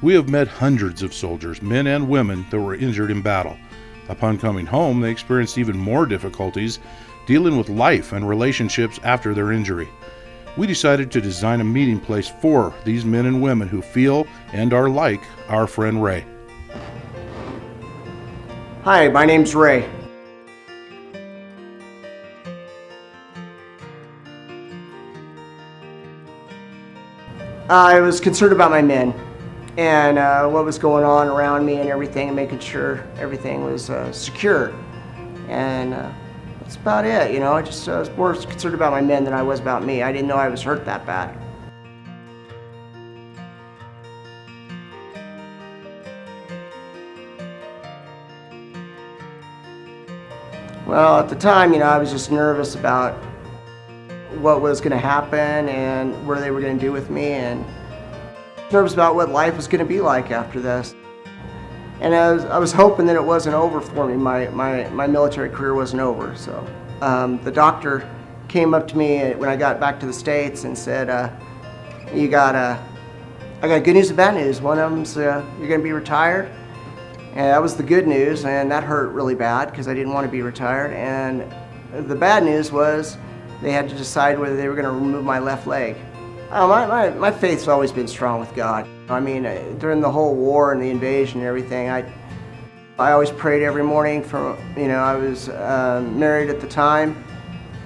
We have met hundreds of soldiers, men and women, that were injured in battle. Upon coming home, they experienced even more difficulties dealing with life and relationships after their injury. We decided to design a meeting place for these men and women who feel and are like our friend Ray. Hi, my name's Ray. I was concerned about my men and what was going on around me and everything, and making sure everything was secure. And that's about it, you know. I was more concerned about my men than I was about me. I didn't know I was hurt that bad. Well, at the time, you know, I was just nervous about what was going to happen and what they were going to do with me, and nervous about what life was going to be like after this. And I was hoping that it wasn't over for me. My military career wasn't over. So the doctor came up to me when I got back to the States and said, I got good news and bad news. One of them's you're going to be retired. And that was the good news, and that hurt really bad because I didn't want to be retired. And the bad news was they had to decide whether they were going to remove my left leg. My faith's always been strong with God. I mean, during the whole war and the invasion and everything, I always prayed every morning. I was married at the time,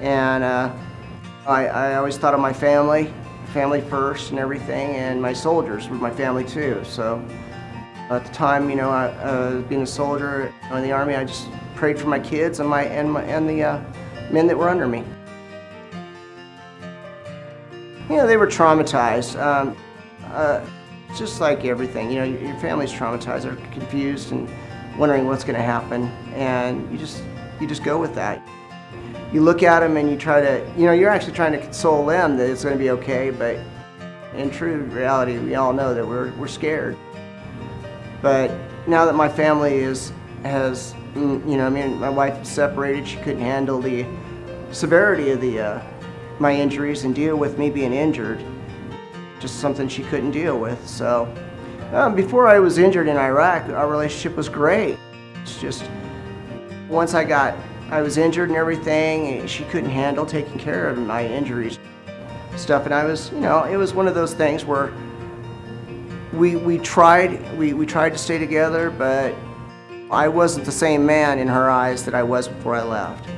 and I always thought of my family first and everything, and my soldiers were my family too. So at the time, you know, being a soldier in the Army, I just prayed for my kids and the men that were under me. You know, they were traumatized. Just like everything, you know, your family's traumatized. They're confused and wondering what's going to happen, and you just go with that. You look at them and you try to, you know, you're actually trying to console them that it's going to be okay, but in true reality, we all know that we're scared. But now that my family has, you know, I mean, my wife is separated. She couldn't handle the severity of my injuries and deal with me being injured. Just something she couldn't deal with. So before I was injured in Iraq, our relationship was great. It's just once I was injured and everything, she couldn't handle taking care of my injuries stuff. And I was, you know, it was one of those things where we tried to stay together, but I wasn't the same man in her eyes that I was before I left.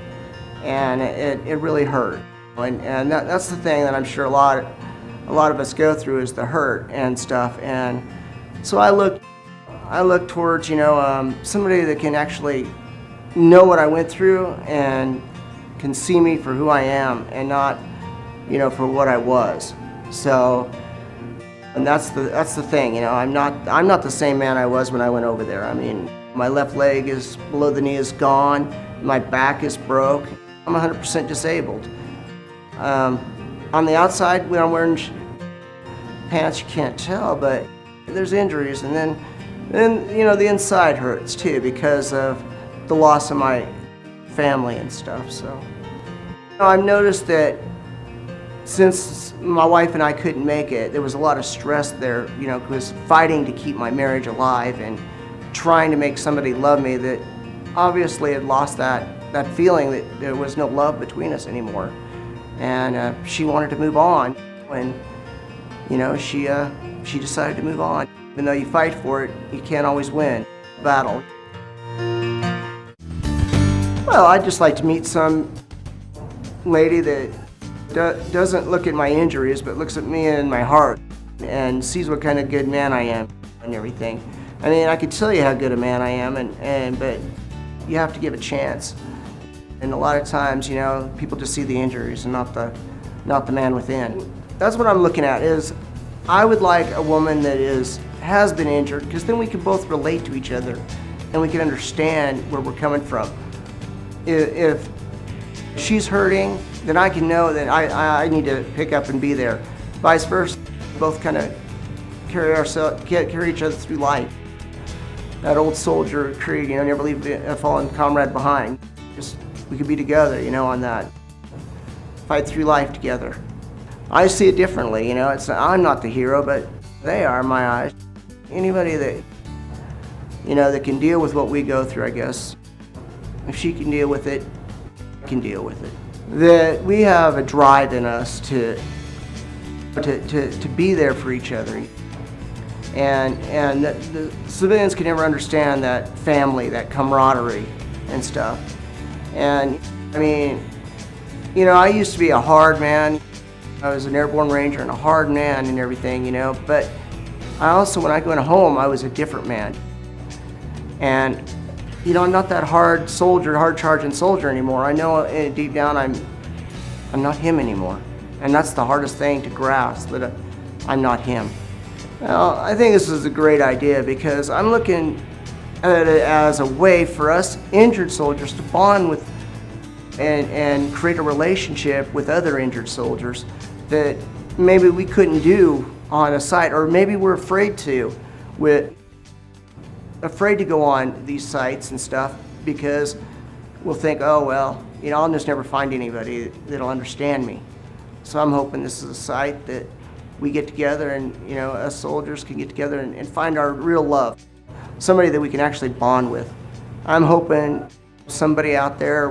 And it really hurt. And that's the thing that I'm sure a lot of us go through, is the hurt and stuff. And so I look towards, you know, somebody that can actually know what I went through and can see me for who I am and not, you know, for what I was. So, and that's the thing, you know, I'm not the same man I was when I went over there. I mean, my left leg is below the knee is gone, my back is broke, I'm 100% disabled. On the outside, when I'm wearing pants, you can't tell, but there's injuries, and then you know, the inside hurts too because of the loss of my family and stuff. So, you know, I've noticed that since my wife and I couldn't make it, there was a lot of stress there, you know, because fighting to keep my marriage alive and trying to make somebody love me that obviously had lost that feeling that there was no love between us anymore. And she wanted to move on, and you know, she decided to move on. Even though you fight for it, you can't always win the battle. Well, I'd just like to meet some lady that doesn't look at my injuries, but looks at me and my heart and sees what kind of good man I am and everything. I mean, I could tell you how good a man I am, but you have to give a chance. And a lot of times, you know, people just see the injuries and not the man within. That's what I'm looking at, is I would like a woman that has been injured, because then we can both relate to each other and we can understand where we're coming from. If she's hurting, then I can know that I need to pick up and be there. Vice versa, both kind of carry each other through life. That old soldier creed, you know, never leave a fallen comrade behind. Just we could be together, you know, on that. Fight through life together. I see it differently, you know. I'm not the hero, but they are in my eyes. anybody that, you know, that can deal with what we go through, I guess. If she can deal with it, I can deal with it. That we have a drive in us to be there for each other. And that the civilians can never understand that family, that camaraderie and stuff. And I mean, you know, I used to be a hard man. I was an airborne ranger and a hard man and everything, you know, but I also, when I went home, I was a different man. And, you know, I'm not that hard soldier, hard charging soldier anymore. I know deep down I'm not him anymore. And that's the hardest thing to grasp, that I'm not him. Well, I think this is a great idea because I'm looking at it as a way for us injured soldiers to bond with and create a relationship with other injured soldiers that maybe we couldn't do on a site, or maybe we're afraid to go on these sites and stuff because we'll think, oh, well, you know, I'll just never find anybody that'll understand me. So I'm hoping this is a site that we get together and, you know, us soldiers can get together and find our real love, somebody that we can actually bond with. I'm hoping somebody out there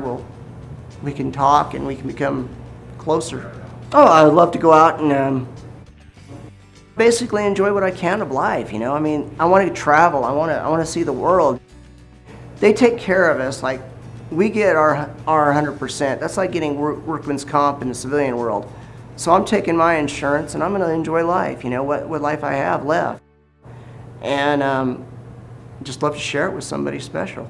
we can talk and we can become closer. Oh, I would love to go out and basically enjoy what I can of life, you know. I mean, I want to travel. I want to see the world. They take care of us like we get our 100%. That's like getting workman's comp in the civilian world. So I'm taking my insurance and I'm going to enjoy life, you know, what life I have left. And just love to share it with somebody special.